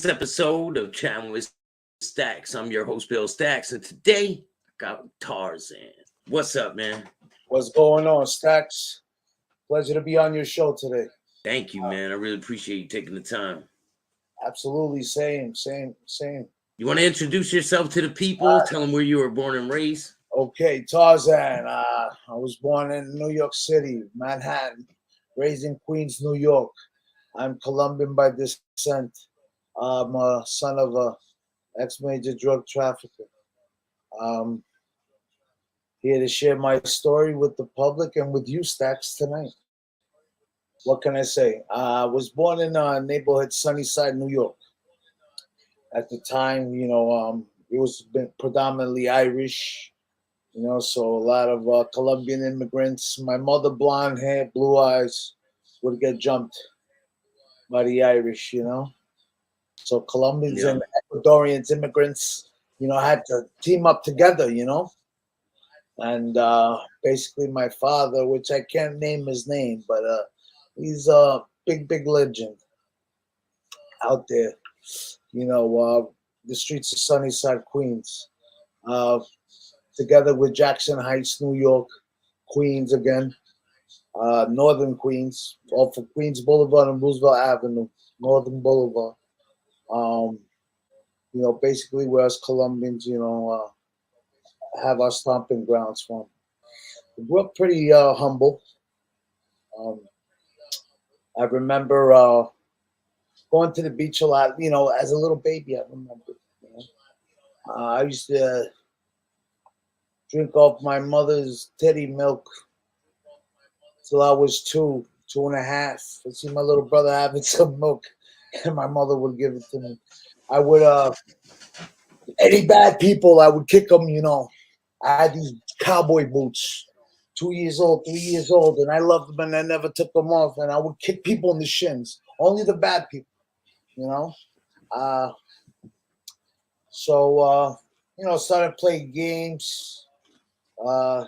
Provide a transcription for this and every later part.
episode of Chattin with Staxx. I'm your host, Bill Staxx, and today I got Tarzan. What's up, man? What's going on, Staxx? Pleasure to be on your show today. Thank you, man. I really appreciate you taking the time. Absolutely, same. You want to introduce yourself to the people? Tell them where you were born and raised. Okay, Tarzan. I was born in New York City, Manhattan, raised in Queens, New York. I'm Colombian by descent. I'm a son of a ex-major drug trafficker. Here to share my story with the public and with you, Staxx, tonight. What can I say? I was born in a neighborhood, Sunnyside, New York. At the time, it was predominantly Irish, so a lot of Colombian immigrants. My mother, blonde hair, blue eyes, would get jumped by the Irish, So Colombians and Ecuadorians, immigrants, had to team up together, And basically my father, which I can't name his name, but he's a big legend out there. The streets of Sunnyside, Queens, together with Jackson Heights, New York, Queens again, Northern Queens, off of Queens Boulevard and Roosevelt Avenue, Northern Boulevard. Basically where us Colombians, have our stomping grounds from. We grew up pretty humble. I remember going to the beach a lot, as a little baby. I remember. I used to drink off my mother's teddy milk till I was 2.5. I see my little brother having some milk, and my mother would give it to me. I would, any bad people, I would kick them. I had these cowboy boots, 2 years old, 3 years old, and I loved them, and I never took them off. And I would kick people in the shins, only the bad people. Started playing games. My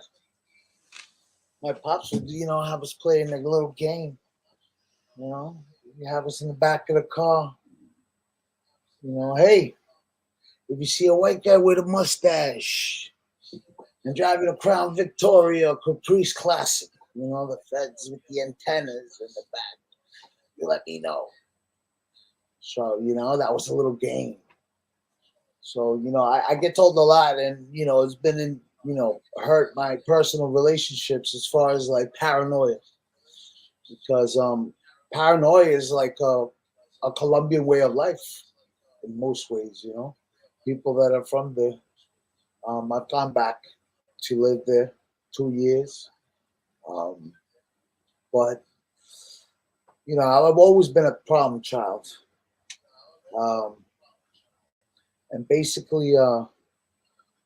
pops would, have us playing a little game. You have us in the back of the car. Hey, if you see a white guy with a mustache and driving a Crown Victoria or Caprice Classic, the feds with the antennas in the back, you let me know. So, that was a little game. So, I get told a lot, and, it's been hurt my personal relationships as far as like paranoia. Because paranoia is like a Colombian way of life in most ways, People that are from there. I've gone back to live there 2 years. But, I've always been a problem child. And basically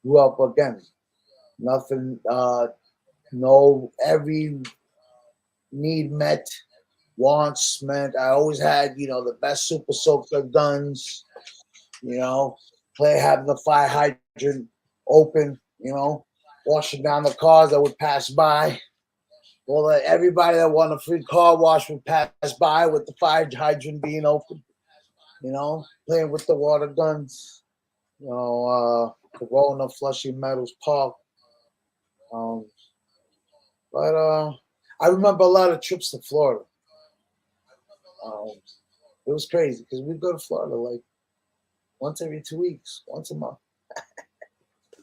grew up again. Nothing, every need met, wants met. I always had, the best super soaker guns, having the fire hydrant open, washing down the cars that would pass by. Well, everybody that wanted a free car wash would pass by with the fire hydrant being open, playing with the water guns, Corona, Flushing Meadows Park. But I remember a lot of trips to Florida. It was crazy because we'd go to Florida like once every 2 weeks, once a month.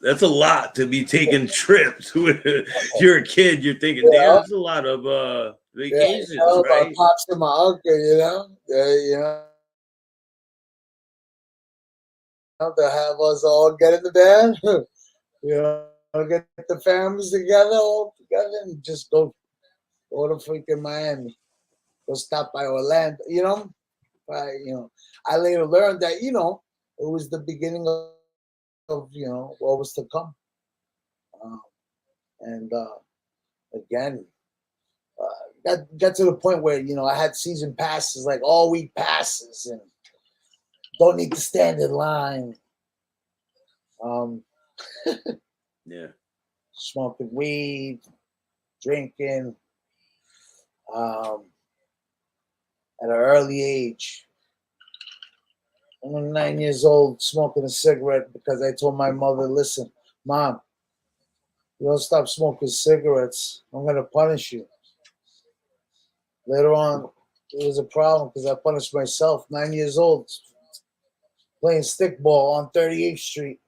That's a lot to be taking trips. You're a kid, you're thinking, damn, that's a lot of vacations, right? My pops and my uncle, to have us all get in the van, get the families all together, and just go to freaking Miami. Go stop by Orlando, I later learned that, it was the beginning of what was to come. And again, got to the point where, I had season passes, like all week passes, and don't need to stand in line. Yeah. Smoking weed, drinking, at an early age. I'm 9 years old smoking a cigarette because I told my mother, listen, Mom, you don't stop smoking cigarettes, I'm going to punish you. Later on, it was a problem because I punished myself, 9 years old, playing stickball on 38th Street.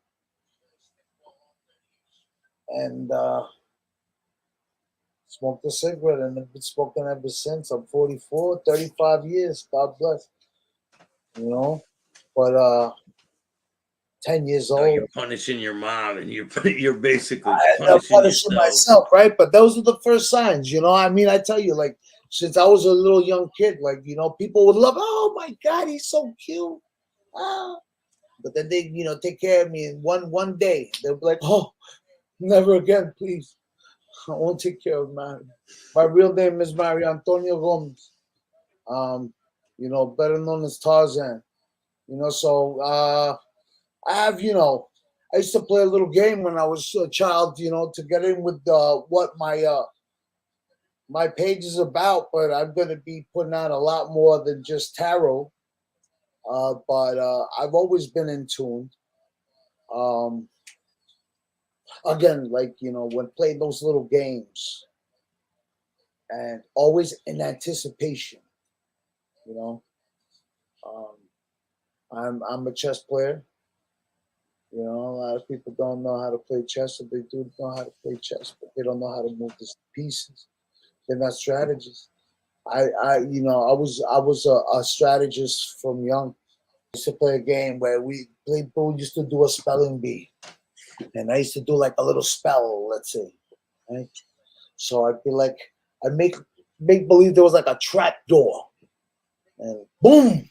And smoked a cigarette, and I've been smoking ever since. I'm 44, 35 years. God bless. You know, but 10 years No, old. you're punishing your mom, and you're basically I end up punishing punishing yourself. myself, right? But those are the first signs, you know. I mean, I tell you, like, since I was a little young kid, like, you know, people would love, oh my God, he's so cute. Ah. But then they, you know, take care of me. And one day, they'll be like, oh, never again, please. I won't take care of Mario. My real name is Mario Antonio Gomez. You know, better known as Tarzan. You know, so I have, you know, I used to play a little game when I was a child, you know, to get in with what my page is about. But I'm going to be putting out a lot more than just tarot. But I've always been in tune. Um, Again, like, you know, when playing those little games, and always in anticipation, you know. Um, I'm a chess player. You know, a lot of people don't know how to play chess, or they do know how to play chess, but they don't know how to move the pieces. They're not strategists. You know, I was a strategist from young. I used to play a game where people used to do a spelling bee, and I used to do like a little spell, let's say, right? So I'd be like, I'd make believe there was like a trap door, and boom,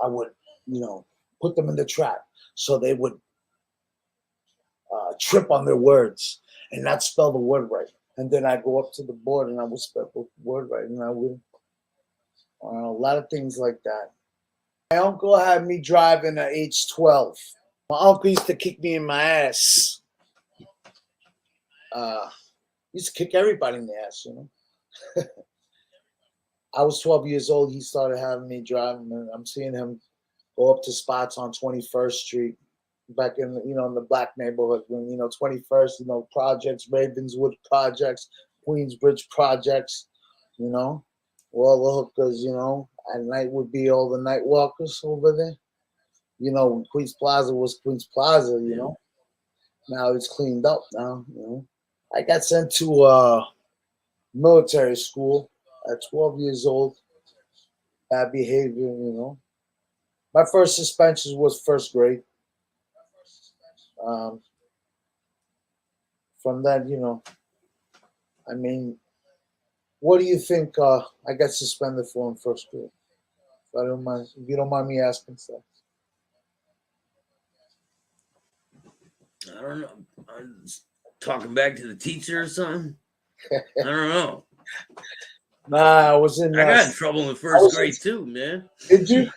I would, you know, put them in the trap, so they would trip on their words and not spell the word right. And then I go up to the board and I would spell the word right, and I would a lot of things like that. My uncle had me driving at age 12. My uncle used to kick me in my ass. He used to kick everybody in the ass, you know. I was 12 years old. He started having me driving, and I'm seeing him go up to spots on 21st Street, back in, you know, in the black neighborhood, when, you know, 21st, you know, projects, Ravenswood projects, Queensbridge projects, you know, all the hookers, you know. At night would be all the night walkers over there. You know, when Queens Plaza was Queens Plaza, you know. Now it's cleaned up now, you know. I got sent to military school at 12 years old. Bad behavior, you know. My first suspension was first grade. Um, from that, you know, I mean, what do you think I got suspended for in first grade? If I don't mind, if you don't mind me asking, so. I don't know. I'm talking back to the teacher or something. I don't know. Nah, I was in. I got in trouble in first grade too, man. Did you?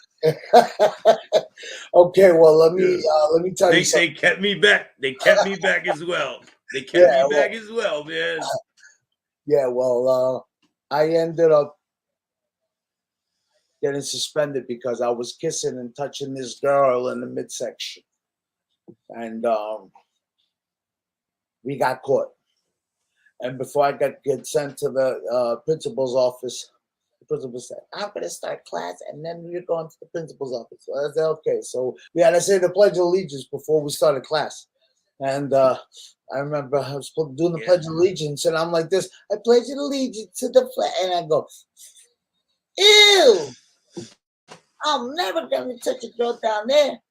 Okay, well let me tell you They something. kept me back. They kept me back as well. They kept me back as well, man. Yeah, well, I ended up getting suspended because I was kissing and touching this girl in the midsection, and we got caught. And before I get sent to the principal's office, the principal said, "I'm going to start class, and then you're going to the principal's office." So I said, "Okay." So we had to say the Pledge of Allegiance before we started class. And I remember I was doing the Pledge of Allegiance, and I'm like this: "I pledge allegiance to the flag," and I go, "Ew! I'm never going to touch a girl down there."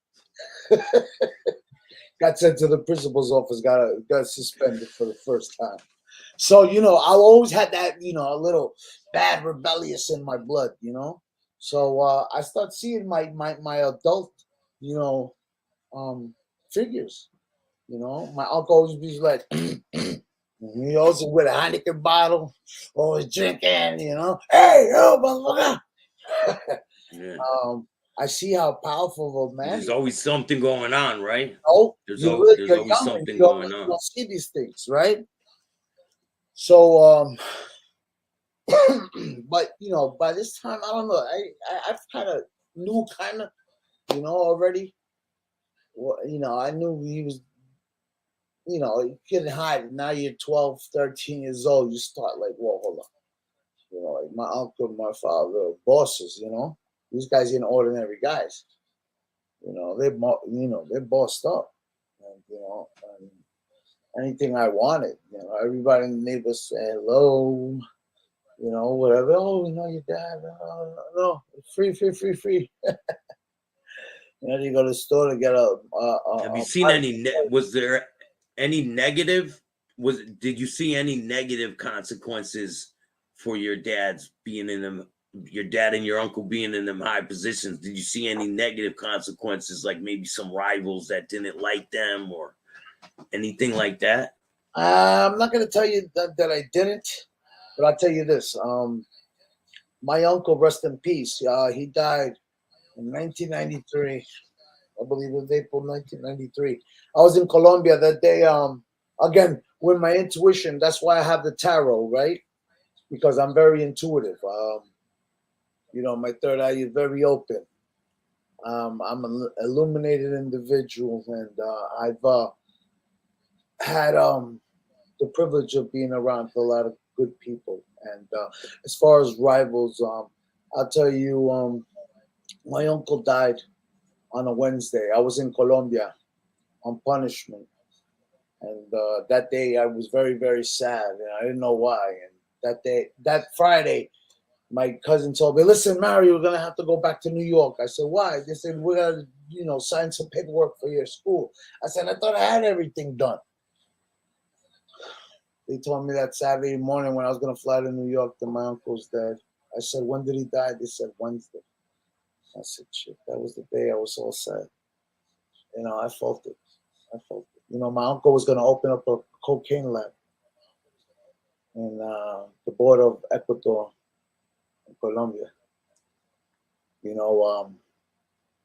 Got sent to the principal's office. Got suspended for the first time. So, you know, I always had that, you know, a little bad rebellious in my blood, you know. So I start seeing my adult, you know, figures. You know, my uncle always be like, he always with a Heineken bottle, always drinking, you know. Hey, yo, motherfucker. Yeah. I see how powerful of a man. There's always something going on, right? Oh, There's you're always young, something going you on. don't see these things, right? So, but you know, by this time, I don't know. I've kind of knew kind of, already. Well, I knew he was, you couldn't hide it. Now you're 12, 13 years old. You start like, whoa, hold on. Like my uncle, my father, bosses, these guys ain't ordinary guys. They're bossed up. And, and anything I wanted, everybody in the neighborhood said hello, whatever. Oh, your dad. No, free. You go to the store to get Have you seen any? Was there any negative? Did you see any negative consequences for your dad's being in them? Your dad and your uncle being in them high positions. Did you see any negative consequences, like maybe some rivals that didn't like them or anything like that? I'm not going to tell you that I didn't, but I'll tell you this. My uncle, rest in peace. He died in 1993. I believe it was April 1993. I was in Colombia that day. Again, with my intuition, that's why I have the tarot, right? Because I'm very intuitive. My third eye is very open. I'm an illuminated individual, and I've had the privilege of being around a lot of good people. And as far as rivals, I'll tell you, my uncle died on a Wednesday. I was in Colombia on punishment. And that day I was very, very sad, and I didn't know why. And that Friday, my cousin told me, listen, Mario, we're going to have to go back to New York. I said, why? They said, we got to, sign some paperwork for your school. I said, I thought I had everything done. They told me that Saturday morning when I was going to fly to New York that my uncle's dead. I said, when did he die? They said, Wednesday. I said, shit, that was the day I was all sad. I felt it. My uncle was going to open up a cocaine lab in the border of Ecuador and Colombia.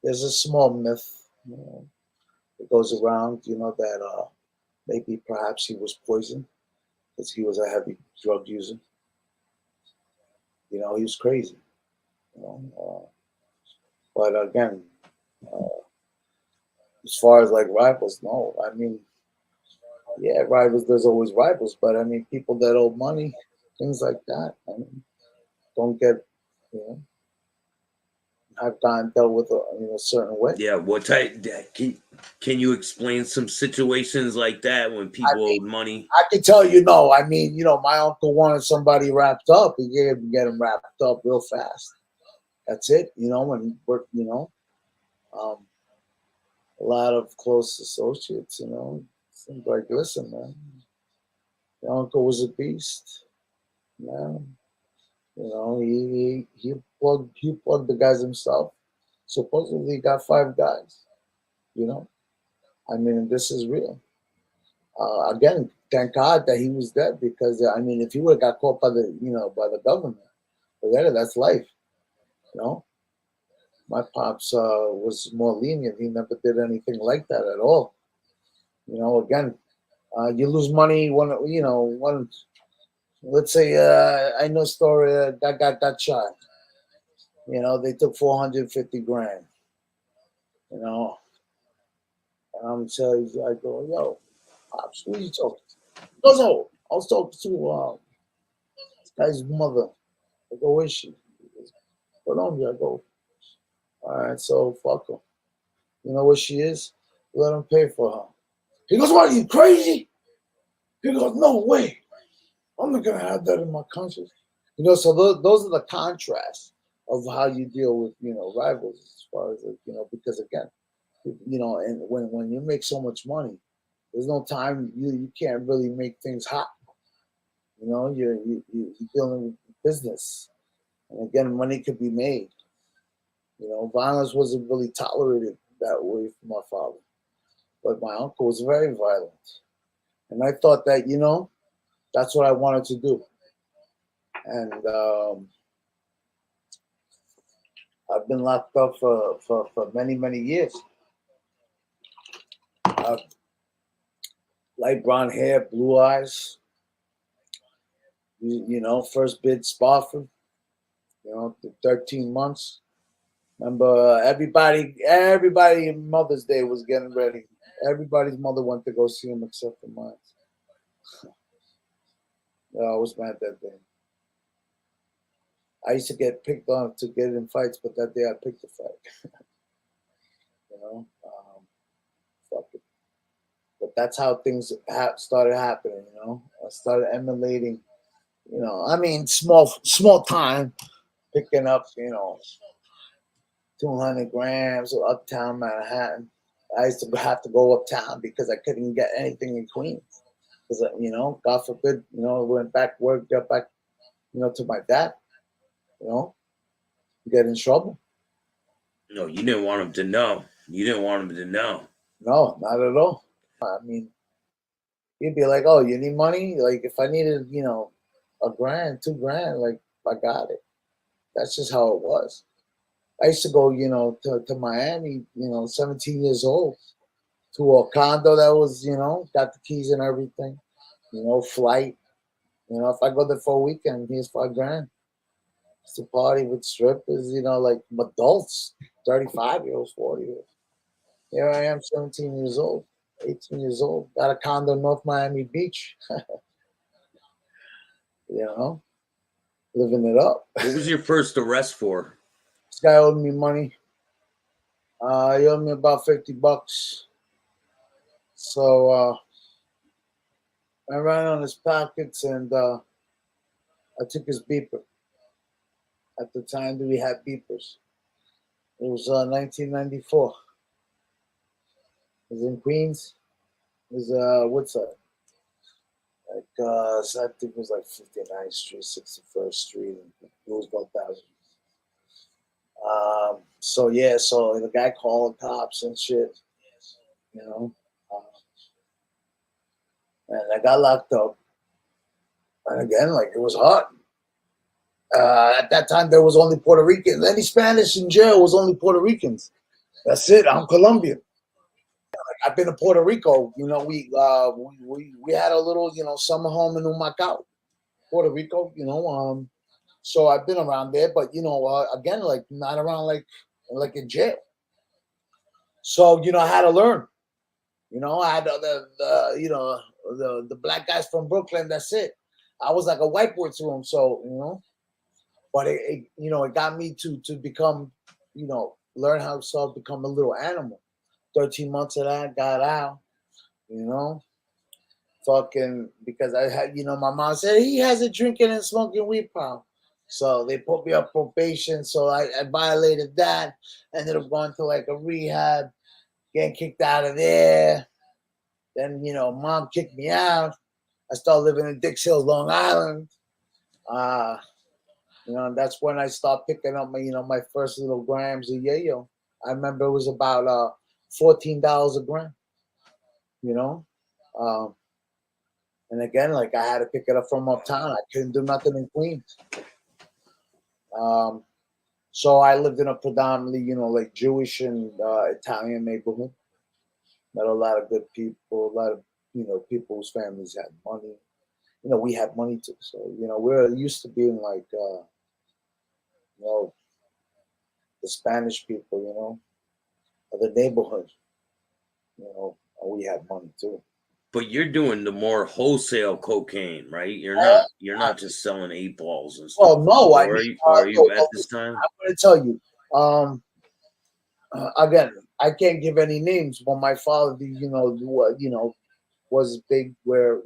There's a small myth that goes around, that maybe perhaps he was poisoned because he was a heavy drug user. He was crazy. But again, as far as like rivals, no. I mean, yeah, rivals. There's always rivals, but I mean, people that owe money, things like that. I mean, don't get, have gotten dealt with a certain way. Yeah, what type? Can you explain some situations like that when people owed money? I can tell you no. I mean, my uncle wanted somebody wrapped up. He gave get him wrapped up real fast. That's it. When we're, a lot of close associates, seemed like, listen, man, your uncle was a beast, man. He plugged the guys himself. Supposedly he got 5 guys. I mean, this is real. Again, thank God that he was dead, because I mean, if he would have got caught by the government, forget it. That's life. My pops was more lenient. He never did anything like that at all. Again, you lose money when let's say I know a story that got shot. They took 450 grand. And I'm telling you, I go, yo, pops, who are you talking to? He goes, oh, I was talking to this guy's mother. I go, where is she? He goes, Colombia. I go, all right, so fuck her. You know where she is? Let him pay for her. He goes, what, are you crazy? He goes, no way. I'm not going to have that in my conscience. So those are the contrasts of how you deal with, rivals, as far as, because again, and when you make so much money, there's no time, you can't really make things hot. You're dealing with business. And again, money could be made. Violence wasn't really tolerated that way from my father. But my uncle was very violent. And I thought that, that's what I wanted to do. And I've been locked up for many, many years. Light brown hair, blue eyes. First bid Spofford, the 13 months. Remember, everybody Mother's Day was getting ready. Everybody's mother went to go see him except for mine. Yeah, I was mad that day. I used to get picked on to get in fights, but that day I picked a fight. You know, fuck it. But that's how things started happening. You know, I started emulating. You know, I mean, small time, picking up. 200 grams of uptown Manhattan. I used to have to go uptown because I couldn't get anything in Queens. Because, God forbid, went back, work, got back, to my dad, get in trouble. No, you didn't want him to know. You didn't want him to know. No, not at all. I mean, he'd be like, oh, you need money? Like, if I needed, a grand, 2 grand, like, I got it. That's just how it was. I used to go, to Miami, 17 years old, to a condo that was, got the keys and everything, flight. If I go there for a weekend, here's 5 grand. It's a party with strippers, like adults, 35-year-olds, 40-year-olds. Here I am, 17 years old, 18 years old, got a condo in North Miami Beach, living it up. What was your first arrest for? This guy owed me money. He owed me about $50. So I ran on his pockets and I took his beeper. At the time, we had beepers. It was 1994. It was in Queens. It was what's that? Like so I think it was like 59th Street, 61st Street, and Roosevelt Avenue. So yeah, so the guy called the cops and shit, and I got locked up. And again, like it was hot. At that time, there was only Puerto Ricans. Any Spanish in jail was only Puerto Ricans. That's it. I'm Colombian. I've been to Puerto Rico. We had a little summer home in Humacao, Puerto Rico. So I've been around there, but again, like not around like in jail. So I had to learn. I had the black guys from Brooklyn. That's it. I was like a whiteboard to them. So but it got me to become learn how to become a little animal. 13 months of that, got out. Fucking because I had my mom said he has a drinking and smoking weed problem. So they put me up probation. So I violated that. Ended up going to like a rehab, getting kicked out of there. Then mom kicked me out. I started living in Dix Hills, Long Island. And that's when I started picking up my first little grams of yayo. I remember it was about $14 a gram. And again, like I had to pick it up from uptown. I couldn't do nothing in Queens. So I lived in a predominantly, like Jewish and Italian neighborhood. Met a lot of good people, a lot of, people whose families had money. We had money too. So, we're used to being like, the Spanish people, of the neighborhood, we had money too. But you're doing the more wholesale cocaine, right? You're not just selling 8 balls and stuff. Well, no, or are you at this time? I'm going to tell you. Again, I can't give any names, but my father, was big. Where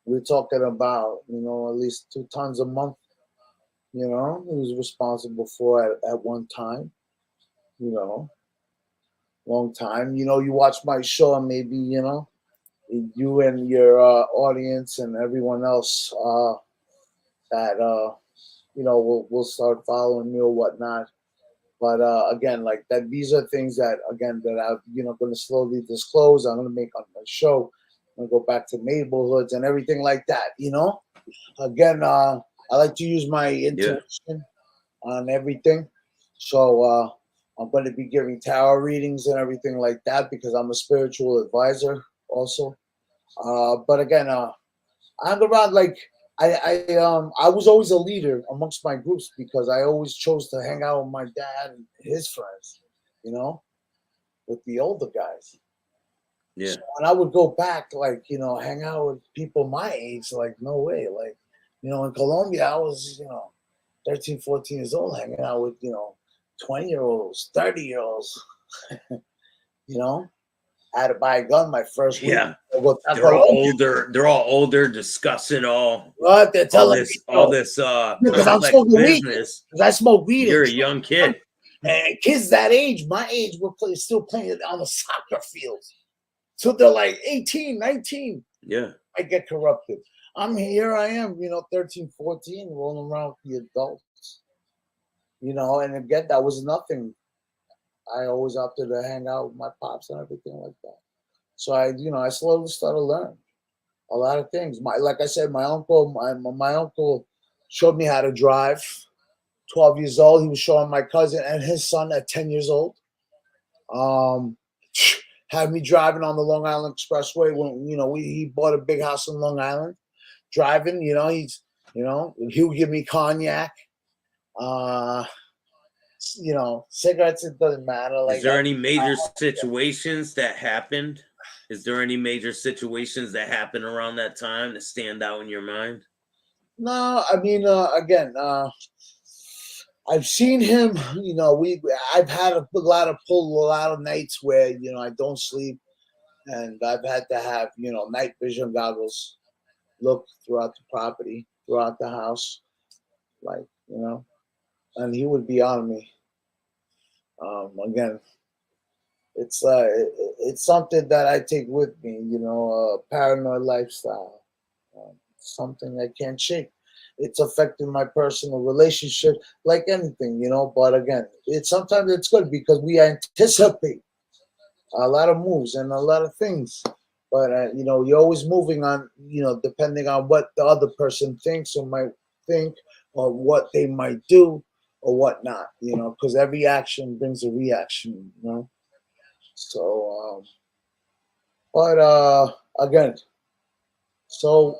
we're talking about, at least 2 tons a month. He was responsible for at one time. Long time. You watch my show, and maybe you and your audience and everyone else that will start following me or whatnot. But again, like that, these are things that I'm going to slowly disclose. I'm going to make on my show. I'm going to go back to neighborhoods and everything like that. Again, I like to use my intuition on everything. So I'm going to be giving tarot readings and everything like that because I'm a spiritual advisor also. But again, I'm around like I was always a leader amongst my groups because I always chose to hang out with my dad and his friends, you know, with the older guys. Yeah. So when I would go back, like, hang out with people my age, like, no way. Like, in Colombia, I was, 13, 14 years old, hanging out with, 20-year-olds, 30-year-olds, you know. I had to buy a gun my first week. Yeah. Go to They're all Colombia. older. They're all older, discussing What? They're telling me, all this because I'm complex smoking weed. business. Because I smoke weed. You're a young kid. And kids that age, my age, were still playing on the soccer fields. So they're like 18, 19. Yeah. I get corrupted. Here I am, 13, 14, rolling around with the adults. And again, that was nothing. I always opted to hang out with my pops and everything like that. So I slowly started learning a lot of things. Like I said, my uncle showed me how to drive. 12 years old, he was showing my cousin and his son at 10 years old. Had me driving on the Long Island Expressway when he bought a big house in Long Island. Driving, he would give me cognac. Cigarettes, it doesn't matter. Is there any major situations that happened? Is there any major situations that happened around that time that stand out in your mind? No, I mean, again, I've seen him. I've had a lot of nights where I don't sleep, and I've had to have night vision goggles, look throughout the property, throughout the house, like and he would be on me. Again, it's something that I take with me, paranoid lifestyle, something I can't shake. It's affecting my personal relationship, like anything, But again, sometimes it's good because we anticipate a lot of moves and a lot of things. But you're always moving on, depending on what the other person thinks or might think, or what they might do or whatnot, because every action brings a reaction, So, but again, so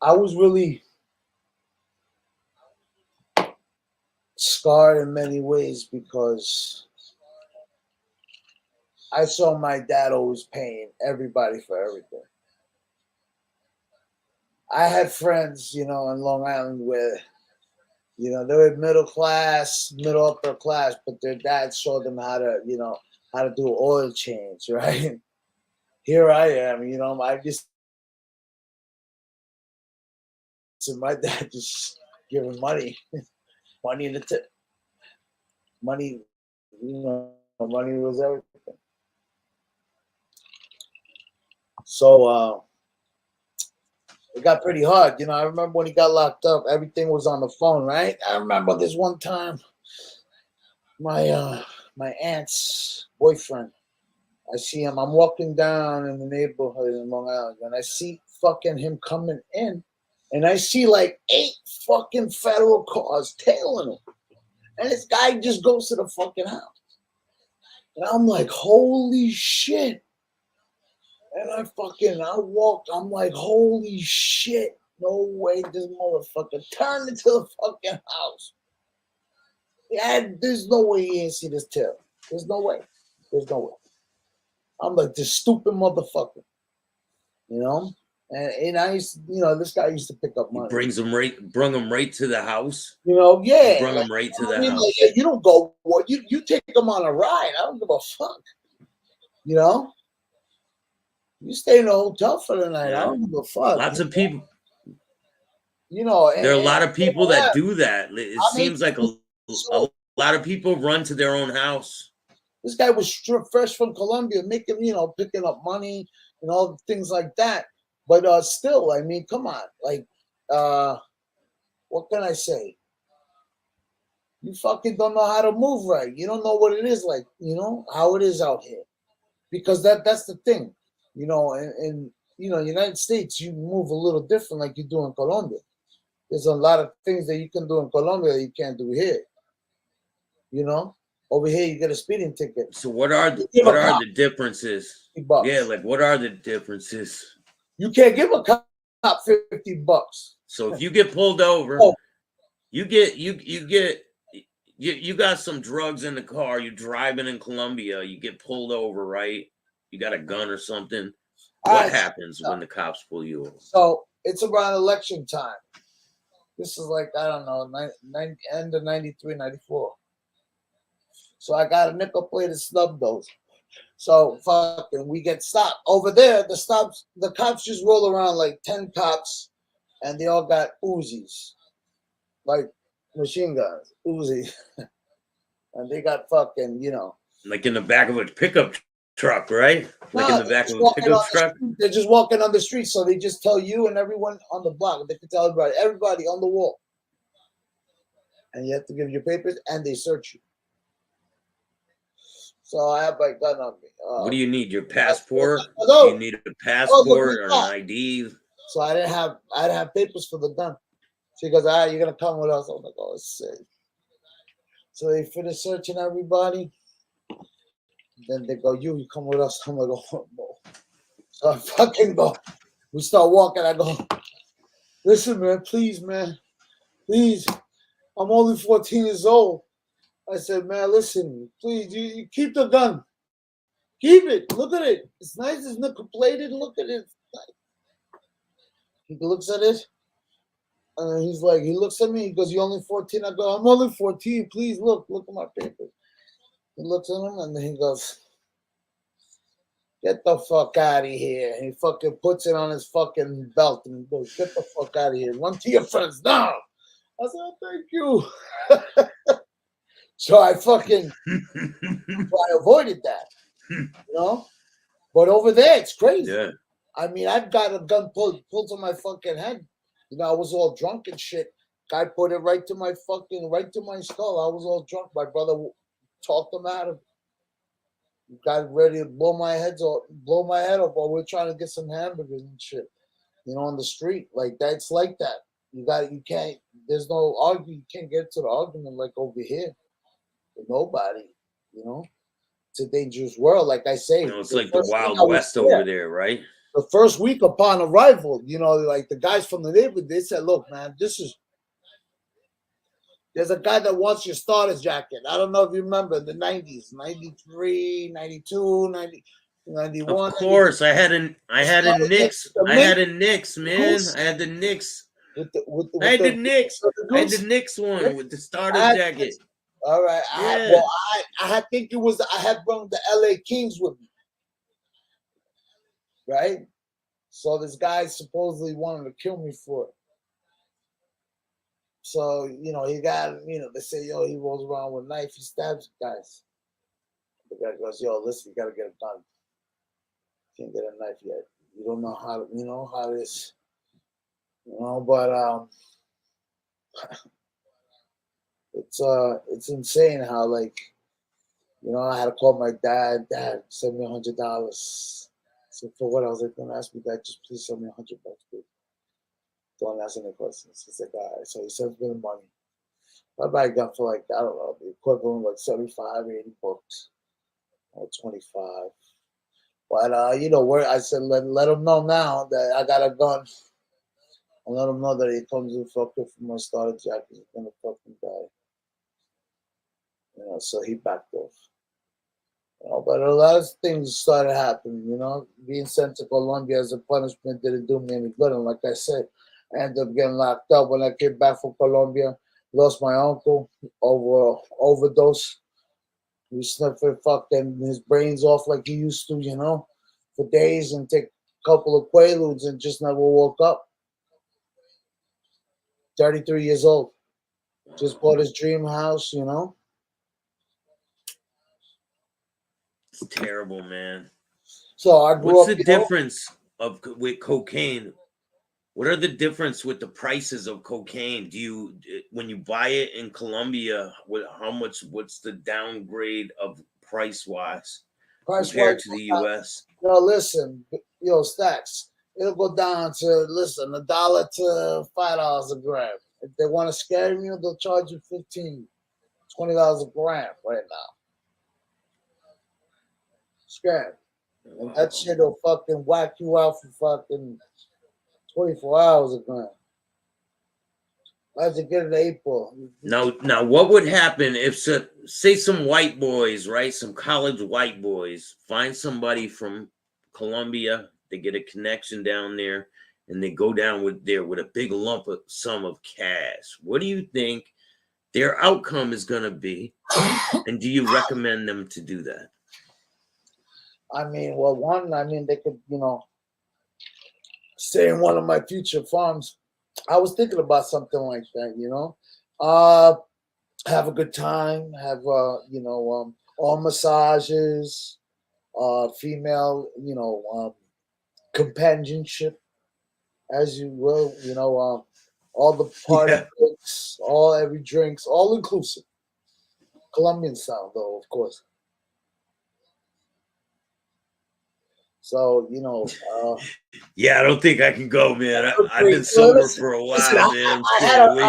I was really scarred in many ways because I saw my dad always paying everybody for everything. I had friends, in Long Island where, they were middle class, middle upper class, but their dad showed them how to do oil change, right? Here I am, I just my dad just giving money, money in the tip, money, money was everything. So it got pretty hard. I remember when he got locked up, everything was on the phone, right? I remember this one time, my aunt's boyfriend, I see him. I'm walking down in the neighborhood in Long Island, and I see fucking him coming in, and I see like 8 fucking federal cars tailing him, and this guy just goes to the fucking house, and I'm like, holy shit! And I walked. I'm like, holy shit! No way, this motherfucker turned into the fucking house. Yeah, there's no way he ain't see this tail. There's no way. There's no way. I'm like, this stupid motherfucker, And I used to, this guy used to pick up money. Brung him right to the house. Yeah. Brung him right to the house. Like, you don't go. What you take him on a ride? I don't give a fuck. You stay in a hotel for the night. Yeah. I don't give a fuck. Lots of people. There are a lot of people that do that. It seems like a lot of people run to their own house. This guy was fresh from Colombia, making, picking up money and all things like that. But still, I mean, come on. Like, what can I say? You fucking don't know how to move right. You don't know what it is like, how it is out here. Because that's the thing. In United States, you move a little different like you do in Colombia. There's a lot of things that you can do in Colombia that you can't do here. Over here you get a speeding ticket. So what are the differences? $50. Yeah, like what are the differences? You can't give a cop Not $50. So if you get pulled over, Oh. you got some drugs in the car. You're driving in Colombia. You get pulled over, right? You got a gun or something. What happens when the cops pull you over? So it's around election time. This is like, I don't know, end of 93, 94. So I got a nickel plated snub nose. So fucking we get stopped. Over there, the cops just roll around like 10 cops and they all got Uzis. Like machine guns, Uzi. And they got fucking, like in the back of a pickup truck, right? Like in the back of a pickup truck. They're just walking on the street, so they just tell you and everyone on the block. They can tell everybody on the wall. And you have to give your papers, and they search you. So I have my gun on me. What do you need? Your passport? Do you need a passport or an ID? So I didn't have papers for the gun. She goes, you're gonna come with us. I'm like, oh, it's safe. So they finish searching everybody. Then they go, you come with us. I'm like, oh no. So I fucking go. We start walking. I go, listen, man, please, please. I'm only 14 years old. I said, man, listen, please, you keep the gun. Keep it. Look at it. It's nice. It's nickel plated. Look at it. He looks at it. And he's like, he looks at me. He goes, you only 14? I go, I'm only 14. Please look at my papers. He looks at him and then he goes, get the fuck out of here. And he fucking puts it on his fucking belt and he goes, get the fuck out of here. Run to your friends now. I said, oh, thank you. So I fucking I avoided that, But over there, it's crazy. Yeah. I mean, I've got a gun pulled to my fucking head. I was all drunk and shit. Guy put it right to my skull. I was all drunk. My brother talked him out of it. Got ready to blow my head off while we're trying to get some hamburgers and shit, on the street. Like that, it's like that. There's no argument. You can't get to the argument like over here with nobody, It's a dangerous world, like I say. It's like the Wild West over there, right? The first week upon arrival, like the guys from the neighborhood, they said, look, man, there's a guy that wants your starter's jacket. I don't know if you remember the 90s, 93, 92, 90, 91. Of course, 92. I had a Knicks, man. I had the Knicks. I had the Knicks one with the starter jacket. All right. Yeah. I had brought the LA Kings with me. Right? So this guy supposedly wanted to kill me for it. So, he got, they say, he rolls around with a knife, he stabs guys. The guy goes, listen, you got to get a gun. Can't get a knife yet. You don't know how this, but it's insane how, like, I had to call my dad, send me $100. So for what? I was like, don't ask me that, just please send me $100, please. Don't ask any questions. He's like, all right. So he sends me the money. I buy a gun for like, I don't know, the equivalent of like 75, 80 bucks or 25. But, I said, let him know now that I got a gun. And let him know that he comes and fucking for my starter jacket. He's going to fucking die. So he backed off. But a lot of things started happening, Being sent to Colombia as a punishment didn't do me any good. And like I said, I ended up getting locked up when I came back from Colombia. Lost my uncle over overdose. He sniffed fucking his brains off like he used to, for days and take a couple of Quaaludes and just never woke up. 33 years old. Just bought his dream house, It's terrible, man. So I grew up. What's the difference with cocaine? What are the difference with the prices of cocaine? When you buy it in Colombia, what's the downgrade of price-wise compared to the US? Listen, Staxx, it'll go down to, $1 to $5 a gram. If they want to scare you, they'll charge you $15, $20 a gram right now. Scam. And that shit will fucking whack you out for fucking 24 hours of gun. How'd you get an 8-ball? Now, what would happen if, say, some white boys, right? Some college white boys find somebody from Colombia, they get a connection down there, and they go down with a big lump of sum of cash. What do you think their outcome is going to be, and do you recommend them to do that? I mean, well, they could, stay in one of my future farms. I was thinking about something like that, have a good time, have all massages, female, companionship, as you will, all the party Yeah. drinks, every drinks, all inclusive. Colombian style, though, of course. So, Yeah, I don't think I can go, man. I've been well, sober for a listen, while, man. I'm I staying had away.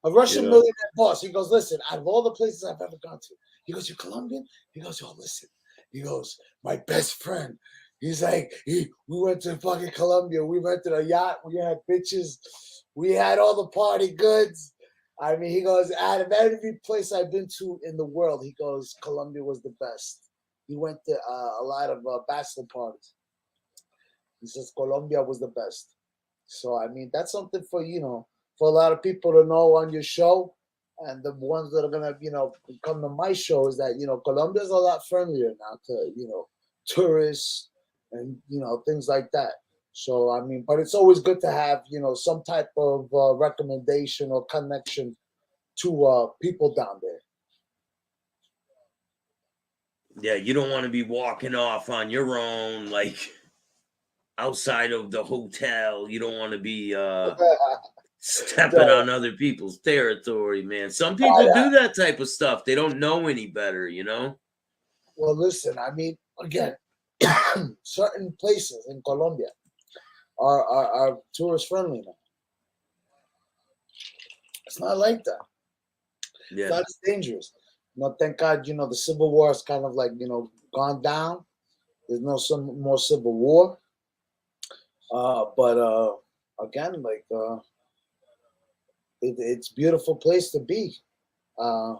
a Russian millionaire boss. He goes, listen, out of all the places I've ever gone to, he goes, you're Colombian? He goes, yo, listen. He goes, my best friend. He's like, we went to fucking Colombia. We rented a yacht. We had bitches. We had all the party goods. I mean, he goes, out of every place I've been to in the world, he goes, Colombia was the best. He went to a lot of bachelor parties. He says Colombia was the best. So I mean, that's something for for a lot of people to know on your show, and the ones that are gonna come to my show is that Colombia's a lot friendlier now to tourists and things like that. So I mean, but it's always good to have some type of recommendation or connection to people down there. Yeah, you don't want to be walking off on your own, like outside of the hotel. You don't want to be stepping So, on other people's territory, man. Some people do that type of stuff. They don't know any better, well, listen, I mean, again, certain places in Colombia are tourist friendly now. It's not like that. It's Yeah. not as dangerous. Thank God, the Civil War is kind of like, gone down. There's no some more Civil War. But again, like it's a beautiful place to be. Uh,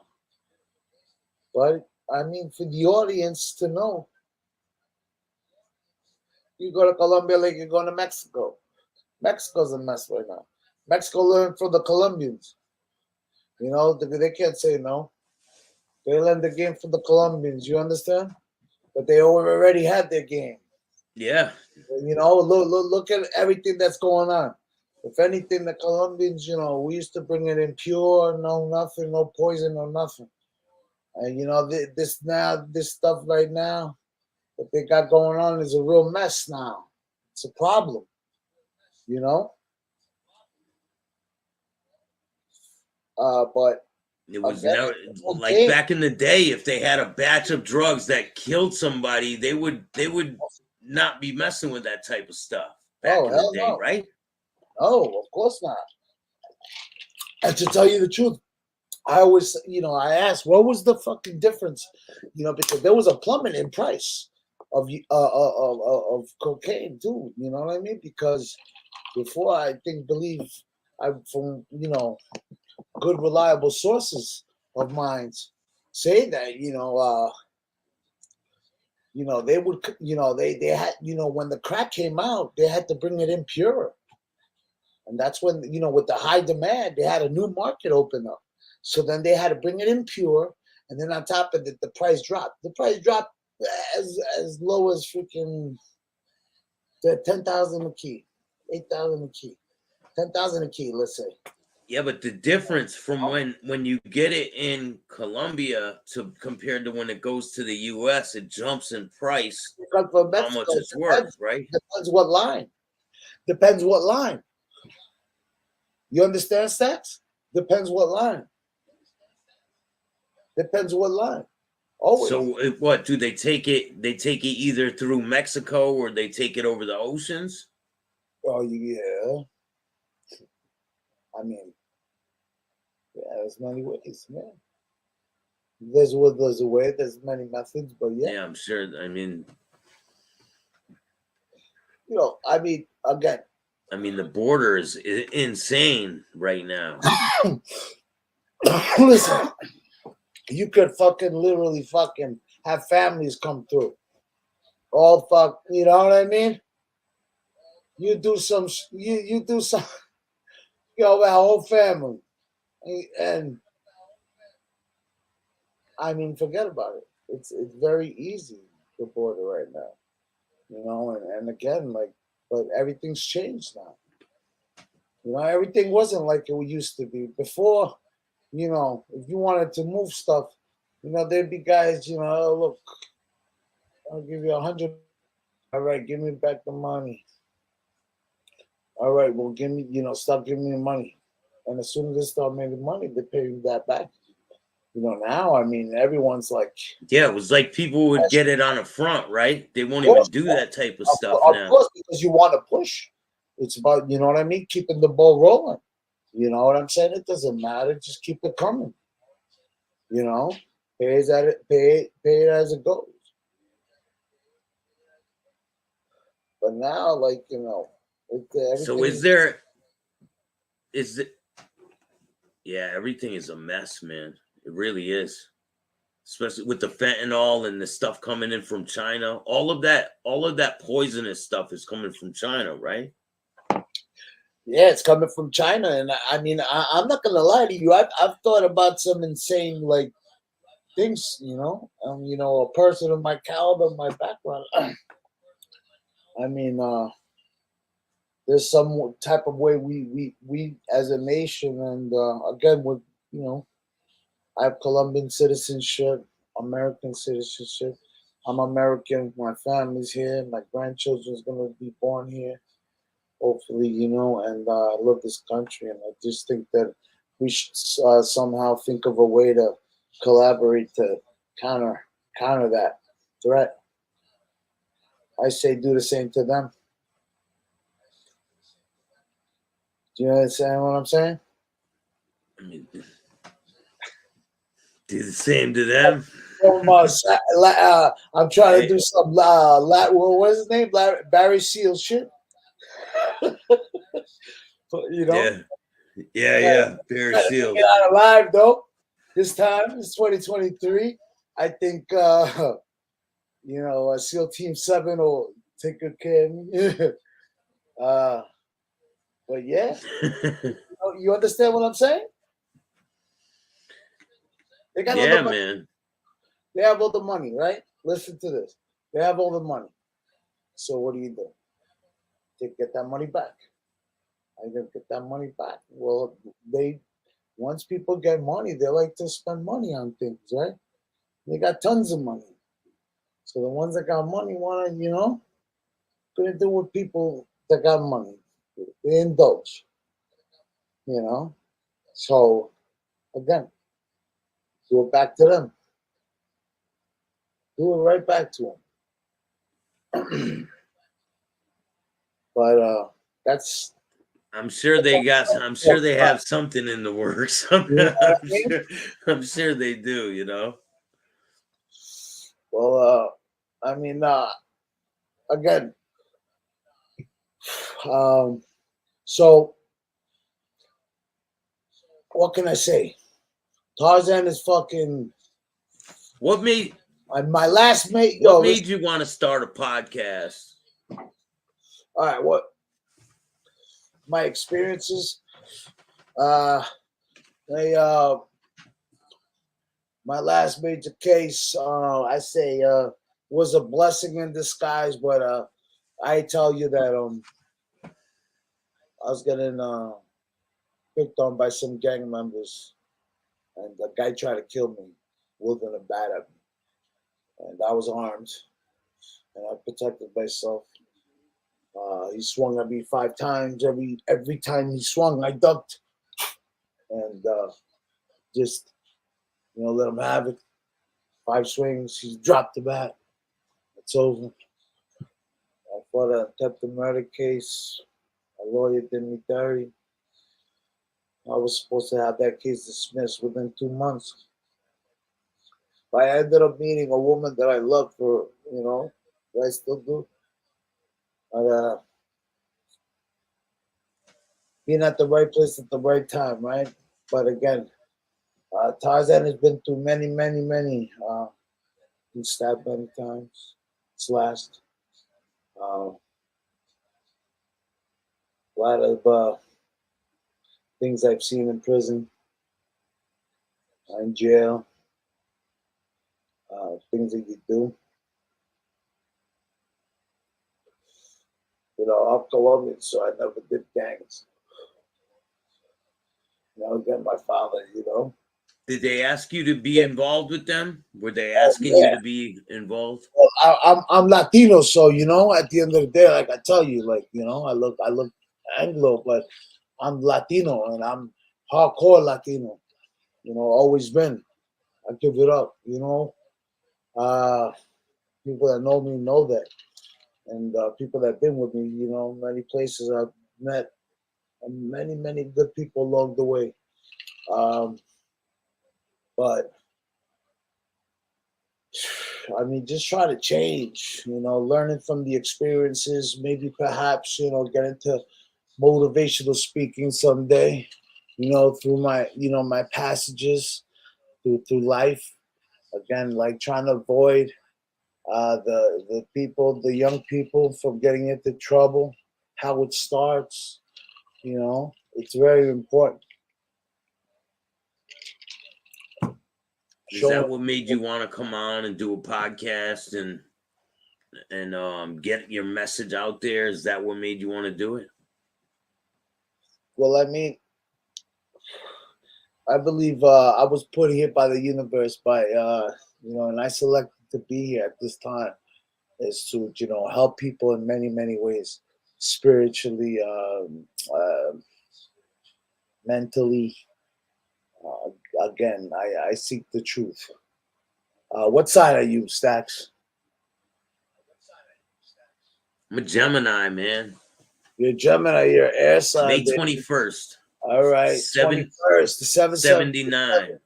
but I mean, for the audience to know, you go to Colombia like you're going to Mexico. Mexico's a mess right now. Mexico learned from the Colombians. They can't say no. They learned the game from the Colombians. You understand? But they already had their game. Yeah. Look at everything that's going on. If anything, the Colombians, we used to bring it in pure, no nothing, no poison, no nothing. And this stuff right now that they got going on is a real mess now. It's a problem, But It was again, never like back in the day. If they had a batch of drugs that killed somebody, they would not be messing with that type of stuff back in the hell day, no. right? No, of course not. And to tell you the truth, I always, I asked, what was the fucking difference? Because there was a plummet in price of cocaine too. You know what I mean? Because before, believe I from good reliable sources of mine say that they would they had when the crack came out, they had to bring it in pure. And that's when, with the high demand, they had a new market open up. So then they had to bring it in pure. And then on top of it, the price dropped. The price dropped as low as freaking 10,000 a key, 8,000 a key, 10,000 a key, let's say. Yeah, but the difference from when you get it in Colombia to compared to when it goes to the US, it jumps in price. Because from Mexico, how much it's worth, right? Depends what line. Depends what line. You understand, Staxx? Depends what line. Depends what line. Always. So what do they take it? They take it either through Mexico or they take it over the oceans. Oh yeah. I mean, yeah, there's many ways, man. There's a way. There's many methods, but yeah. Yeah, I'm sure. I mean, I mean, again, I mean, the border is insane right now. Listen, you could fucking literally fucking have families come through. All fuck, you know what I mean? You do some, you do some, a whole family, and I mean, forget about it. It's very easy the border right now, and again, like, but everything's changed now. Everything wasn't like it used to be before. If you wanted to move stuff, there'd be guys, "Oh, look, I'll give you 100. All right, give me back the money. All right, well, give me, stop giving me the money." And as soon as they start making money, they pay you that back. Now, I mean, everyone's like, Yeah, it was like people would get it on a front, right? They won't even course, do that type of of, stuff of now. course, because you want to push. It's about, you know what I mean, keeping the ball rolling. You know what I'm saying? It doesn't matter. Just keep it coming. Pay it as it goes. But now, like, So everything. is it? Yeah, everything is a mess, man. It really is. Especially with the fentanyl and the stuff coming in from China. All of that poisonous stuff is coming from China, right? Yeah, it's coming from China, and I mean, I'm not gonna lie to you. I've thought about some insane like things. A person of my caliber, my background. I mean, there's some type of way we as a nation, and again, with I have Colombian citizenship, American citizenship. I'm American. My family's here. My grandchildren's gonna be born here, hopefully, and I love this country, and I just think that we should somehow think of a way to collaborate to counter that threat. I say do the same to them. Do you understand what I'm saying? I mean, do the same to them. I'm trying to do some what is his name? Barry Seal shit. Yeah. Yeah. Bear Trying to make Seal. it out alive though. This time it's 2023. I think SEAL Team 7 will take good care of me. But yeah, you understand what I'm saying? They got all the Yeah, money. man. They have all the money, right? Listen to this. They have all the money. So what do? They get that money back. I gonna get that money back. Well, once people get money, they like to spend money on things, right? They got tons of money. So the ones that got money want to, gonna do with people that got money. They indulge, you know. So again, do it back to them. Do it right back to them. But that's. I'm sure they have something in the works. You know what I mean? I'm sure they do. Well, I mean, again, so what can I say? Tarzan is fucking. What made My last mate. what Yo, made you want to start a podcast? all right, what my experiences? They my last major case, I say, was a blessing in disguise. But I tell you that I was getting picked on by some gang members, and the guy tried to kill me, wielding a bat at me, and I was armed, and I protected myself. He swung at me 5 times. Every time he swung, I ducked, and just let him have it. 5 swings, he dropped the bat. It's over. I fought a attempted murder case. A lawyer did me dirty. I was supposed to have that case dismissed within 2 months. But I ended up meeting a woman that I loved that I still do. But being at the right place at the right time, right? But again, Tarzan has been through many. Been stabbed many times, slashed. A lot of things I've seen in prison, in jail, things that you do. You know, I'm Colombian, so I never did gangs. You know, again, my father, you know. Did they ask you to be involved with them? Were they Oh asking you yeah. to be involved? Well, I'm Latino, so you know, at the end of the day, like I tell you, like you know, I look Anglo, but I'm Latino and I'm hardcore Latino. You know, always been. I give it up. You know, uh, people that know me know that, and people that been with me, you know, many places I've met many good people along the way. Um, but I mean, just try to change. You know, learning from the experiences. Maybe perhaps you know get into motivational speaking someday. You know, through my my passages through life. Again, like trying to avoid the people, the young people, from getting into trouble. How it starts. You know, it's very important. Is that Showing. what made you want to come on and do a podcast and get your message out there? Is that what made you want to do it? Well, I mean, I believe I was put here by the universe by you know, and I selected to be here at this time is to you know help people in many ways, spiritually, mentally. Again, I seek the truth. What side are you, Staxx? I'm a Gemini, man. You're Gemini. You're air sign, May baby. 21st, All right, 21st, the 79.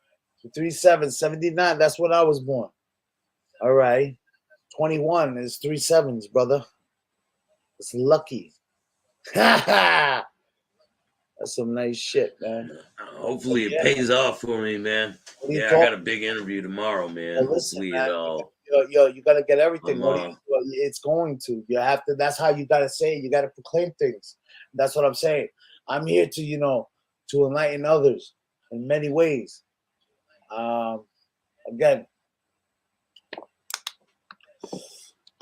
37, 79. That's when I was born. All right, 21 is 3 sevens, brother. It's lucky. That's some nice shit, man. But Hopefully it yeah, pays off for me, man. what are you Yeah, I got a talking? big interview tomorrow, man. Well, listen, Hopefully it man. all. You gotta get everything. I'm What do you? Well, it's going to. You have to. That's how you gotta say it. You gotta proclaim things. That's what I'm saying. I'm here to to enlighten others in many ways. Um, again,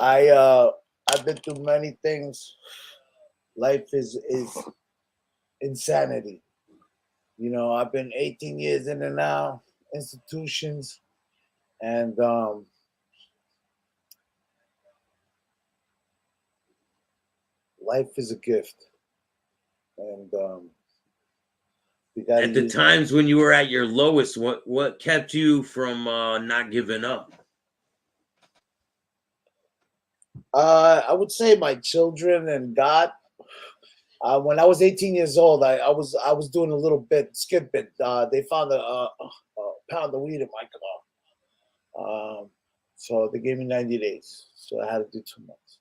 I've been through many things. Life is insanity. You know, I've been 18 years in and out institutions, and life is a gift, and you got to At the use. times when you were at your lowest, what kept you from not giving up? I would say my children and God. When I was 18 years old, I was doing a little bit skip bit. They found a pound of weed in my car, so they gave me 90 days. So I had to do 2 months.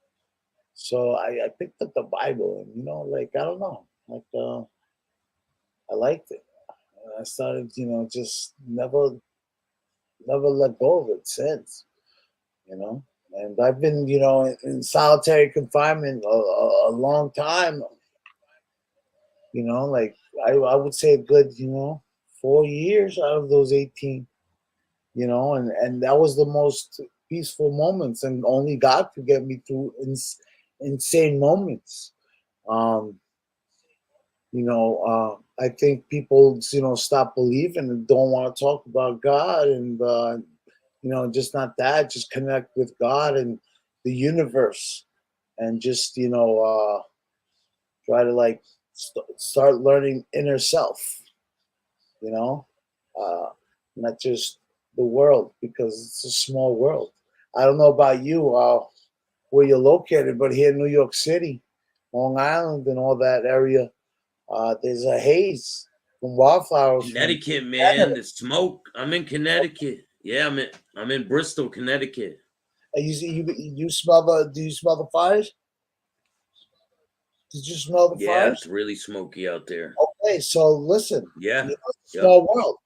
So I picked up the Bible, and like I don't know, like I liked it. And I started, just never let go of it since. You know, and I've been, in solitary confinement a long time. Like I would say a good, 4 years out of those 18. And that was the most peaceful moments, and only God could get me through insane moments. Um, I think people, stop believing and don't want to talk about God, and just not that, just connect with God and the universe, and just try to like start learning inner self. You know, uh, not just the world, because it's a small world. I don't know about you, where you're located, but here in New York City, Long Island, and all that area, there's a haze from wildflowers from Connecticut, man. Canada. The smoke. I'm in Connecticut. Yeah, I'm in Bristol, Connecticut. You smell the? Do you smell the fires? Did you smell the Yeah, fires? it's really smoky out there. Okay, so listen, Yeah. it's a small world.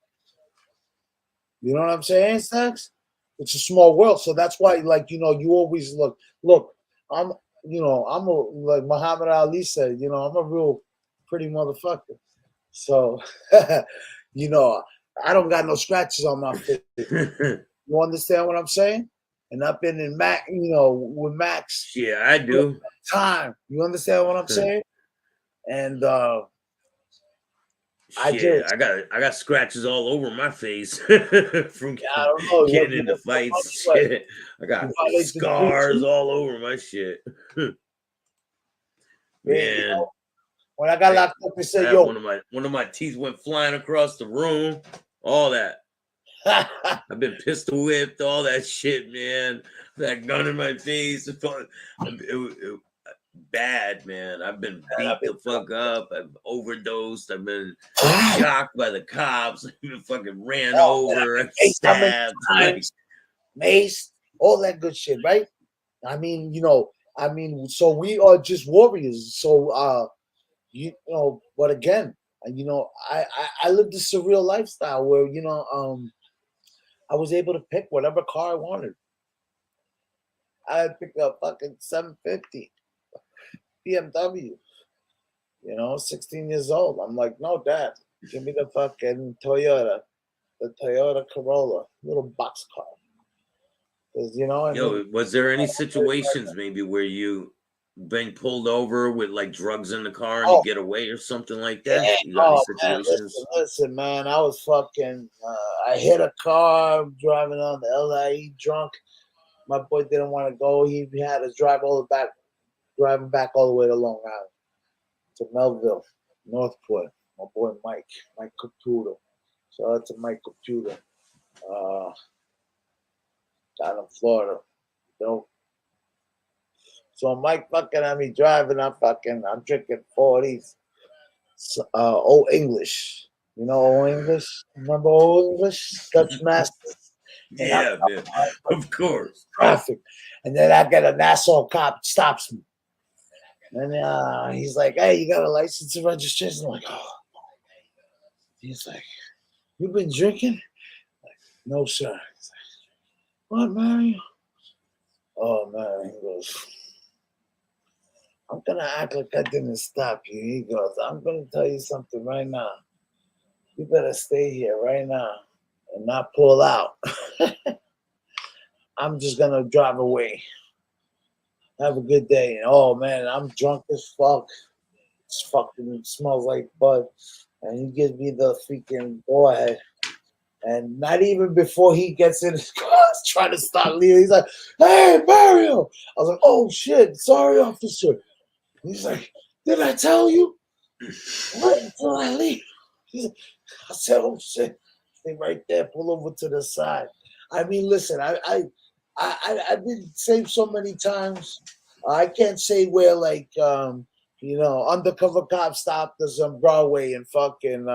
You know what I'm saying, Staxx? It's a small world, so that's why, like, you always look. I'm, I'm like Muhammad Ali said, I'm a real pretty motherfucker. So, you know, I don't got no scratches on my face. You understand what I'm saying? And I've been in Mac, with Max Yeah, I do. time. You understand what I'm saying? And I Shit, just, I got scratches all over my face from I don't know getting into fights. Shit, I you got violate the scars jujitsu. all over my shit. Yeah, Man, when I got locked up, they I said, had "Yo." one of my teeth went flying across the room. All that. I've been pistol whipped, all that shit, man. That gun in my face. It bad, man. I've been beat the fuck up. I've overdosed. I've been shocked by the cops. I've been fucking ran over, Maced how many stabbed. Like, times, maced, all that good shit, right? I mean, so we are just warriors. So, but again, I lived a surreal lifestyle where, I was able to pick whatever car I wanted. I picked up fucking 750 BMW, 16 years old. I'm like, no, Dad, give me the fucking Toyota, the Toyota Corolla, little box car. Because, yo, was there any situations maybe where you been pulled over with like drugs in the car and you oh, get away or something like that? yeah, You got any man, situations? listen, man. I was fucking. I hit a car driving on the LIE drunk. My boy didn't want to go. He had us driving back all the way to Long Island, to Melville, Northport. My boy Mike Computer. Shout out to Mike Computer. Down in Florida. So Mike fucking had me driving. I'm drinking 40s. Old English. Old English? Remember Old English? Dutch Masters. And I'm Yeah, man. Of course. traffic. And then I get a Nassau cop stops me. And he's like, "Hey, you got a license and registration?" I'm like, "Oh." He's like, "You been drinking?" Like, "No, sir." He's like, "What, Mario?" "Oh, man." He goes, "I'm going to act like I didn't stop you." He goes, "I'm going to tell you something right now. You better stay here right now and not pull out. I'm just going to drive away. Have a good day." And, oh, man, I'm drunk as fuck. It's fucking smells like bud. And he gives me the freaking go ahead. And not even before he gets in his car, trying to start leaving. He's like, "Hey, Mario." I was like, "Oh, shit. Sorry, officer." He's like, "Did I tell you? Wait until I leave." I said, "Oh, shit." Stay right there. Pull over to the side. I mean, listen, I've been saved so many times. I can't say where, like, undercover cop stopped us on Broadway in fucking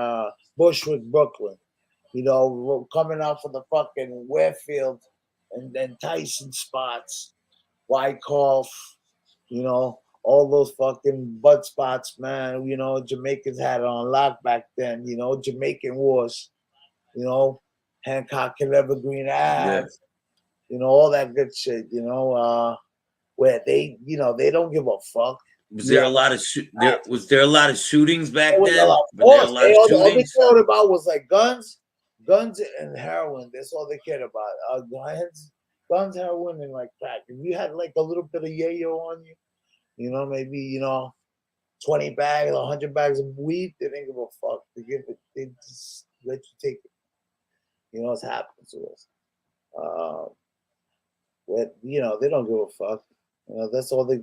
Bushwick, Brooklyn. Coming out from the fucking Warefield and then Tyson spots, Wyckoff, all those fucking butt spots, man. Jamaicans had it on lock back then, Jamaican wars, Hancock and Evergreen Yeah. Ave, all that good shit, where they don't give a fuck. Was there a lot of there a lot of shootings back Of then? Were there a course, lot of all they shootings? cared about was like guns and heroin. That's all they cared about. Guns, heroin, and like crack. If you had like a little bit of yayo on you, maybe 20 bags, 100 bags of weed, they didn't give a fuck. They just let you take it. What's happened to us. They don't give a fuck. That's all they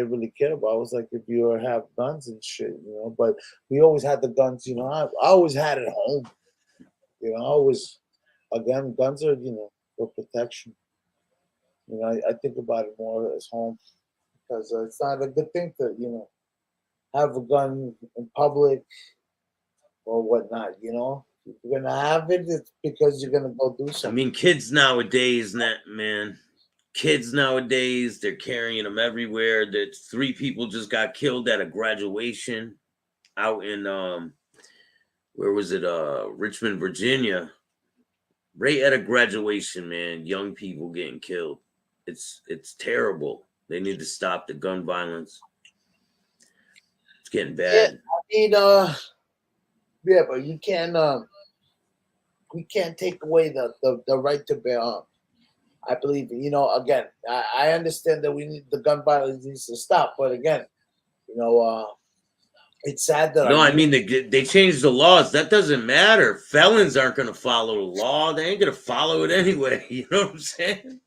really care about. Was like if you have guns and shit, But we always had the guns. I always had it home. I always, again, guns are for protection. I think about it more as home because it's not a good thing to have a gun in public or whatnot. If you're gonna have it, it's because you're gonna go do I something. mean, kids nowadays, man, kids nowadays, they're carrying them everywhere. That 3 people just got killed at a graduation out in where was it? Richmond, Virginia. Right at a graduation, man. Young people getting killed. It's terrible. They need to stop the gun violence. It's getting Yeah, bad. I mean, yeah, but you can't we can't take away the right to bear arms. I believe, again, I understand that we need the gun violence needs to stop, but again, you know, it's sad that our No, I youth, mean they changed the laws. That doesn't matter. Felons aren't going to follow the law. They ain't going to follow it anyway. You know what I'm saying?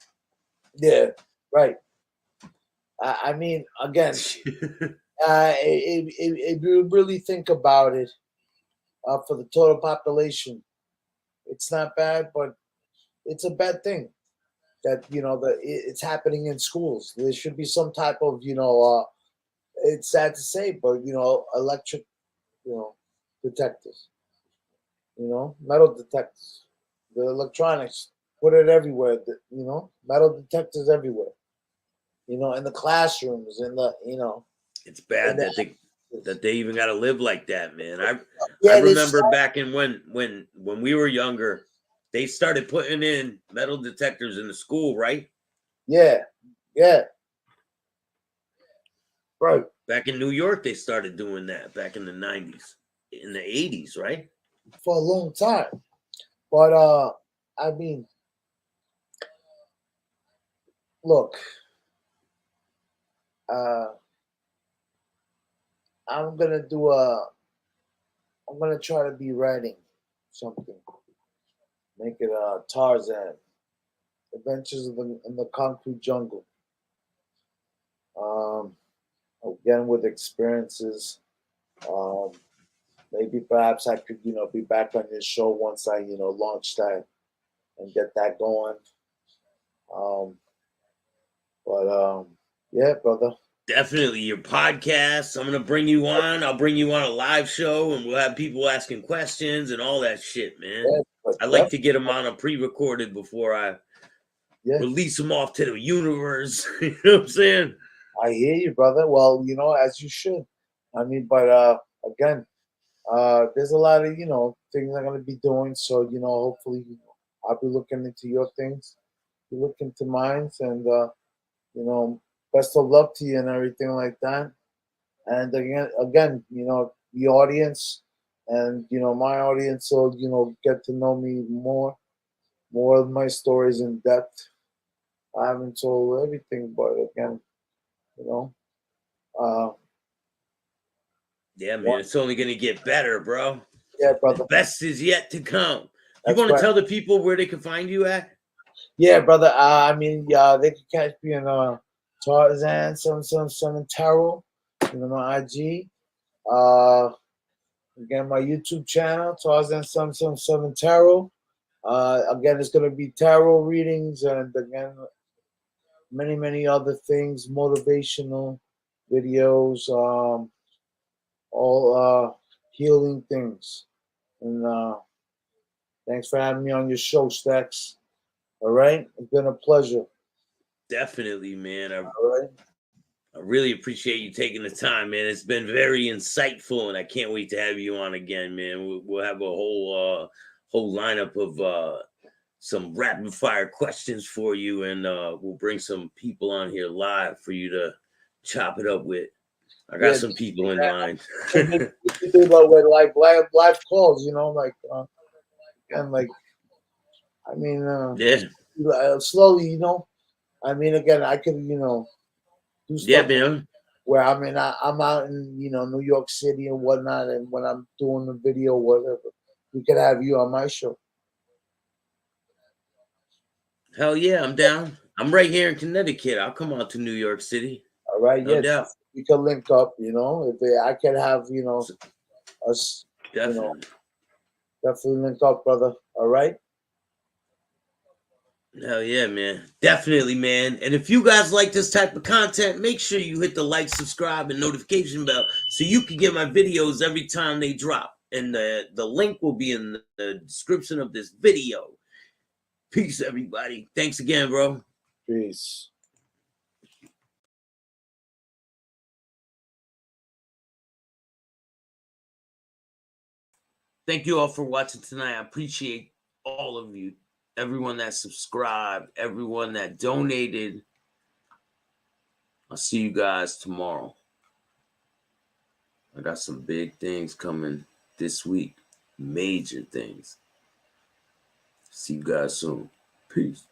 yeah, right. I mean, again, if you really think about it, for the total population, it's not bad, but it's a bad thing that it's happening in schools. There should be some type of it's sad to say, but electric detectors, metal detectors, the electronics, put it everywhere. Metal detectors everywhere. In the classrooms, It's in bad the that they even got to live like that, man. I yeah, it's remember back in when we were younger, they started putting in metal detectors in the school, right? yeah, yeah, right. Back in New York, they started doing that back in the 90s, in the 80s, right? For a long time. But I mean, look, uh, I'm gonna do a. I'm gonna try to be writing something. Make it Tarzan, Adventures in the Concrete Jungle. Um, Again with experiences. Um, Maybe perhaps I could, be back on your show once I, launch that and get that going. Um, but yeah, brother. Definitely your podcast. I'm gonna bring you on. I'll bring you on a live show, and we'll have people asking questions and all that shit, man. Yeah, but I like to get them on a pre-recorded before I yeah, release them off to the universe. You know what I'm saying? I hear you, brother. Well, as you should. I mean, but again, there's a lot of things I'm gonna be doing. So hopefully, I'll be looking into your things. You look into mine, and you know, best of luck to you and everything like that. And again, the audience and my audience will get to know me more of my stories in depth. I haven't told everything, but again, you know, uh, Yeah, man. one, It's only gonna get better, bro. yeah, The brother, best is yet to come. You that's want to right. tell the people where they can find you at? Yeah, brother. I mean, yeah, they can catch me in Tarzan 777 Tarot, my IG. Uh, Again, my YouTube channel, Tarzan 777 Tarot. Again, it's going to be tarot readings and again, many other things, motivational videos, all healing things. And thanks for having me on your show, Staxx. All right, it's been a pleasure. Definitely, man. All right, I really appreciate you taking the time, man. It's been very insightful, and I can't wait to have you on again, man. We'll have a whole lineup of some rapid fire questions for you, and we'll bring some people on here live for you to chop it up with. I got yeah. some people in mind. And maybe we could do that with like live calls, like and like I mean, Yeah, slowly, I mean, again, I could, do yeah, stuff man. where I'm out in New York City and whatnot, and when I'm doing the video, whatever, we could have you on my show. Hell yeah, I'm down. I'm right here in Connecticut. I'll come out to New York City, All right, no yeah, doubt. we could link up. If I could have us, Definitely. definitely link up, brother. All right. Hell yeah, man. Definitely, man. And if you guys like this type of content, make sure you hit the like, subscribe, and notification bell so you can get my videos every time they drop. And the link will be in the description of this video. Peace, everybody. Thanks again, bro. Peace. Thank you all for watching tonight. I appreciate all of you, everyone that subscribed, everyone that donated. I'll see you guys tomorrow. I got some big things coming this week, major things. See you guys soon. Peace.